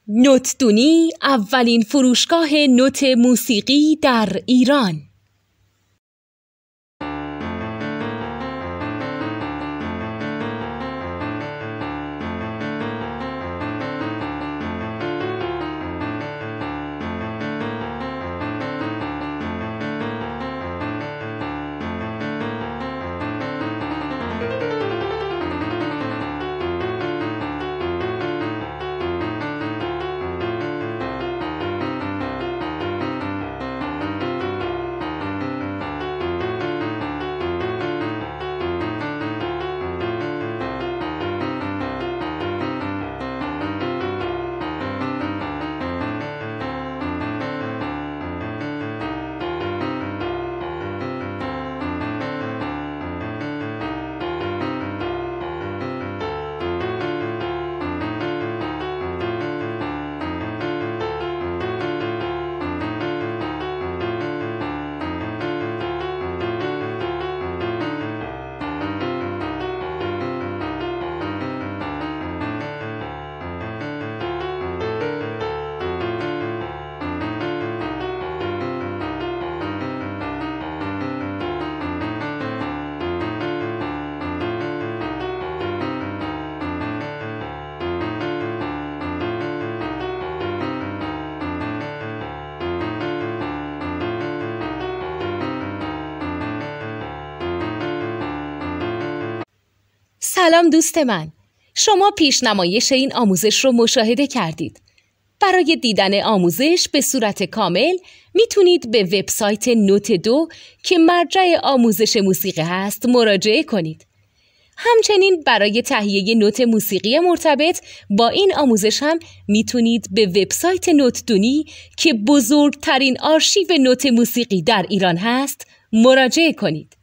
نوتدونی اولین فروشگاه نوت موسیقی در ایران. سلام دوست من، شما پیشنمایش این آموزش رو مشاهده کردید. برای دیدن آموزش به صورت کامل میتونید به وبسایت نوت 2 که مرجع آموزش موسیقی هست مراجعه کنید. همچنین برای تهیه نوت موسیقی مرتبط با این آموزش هم میتونید به وبسایت نوتدونی که بزرگترین آرشیو نوت موسیقی در ایران هست مراجعه کنید.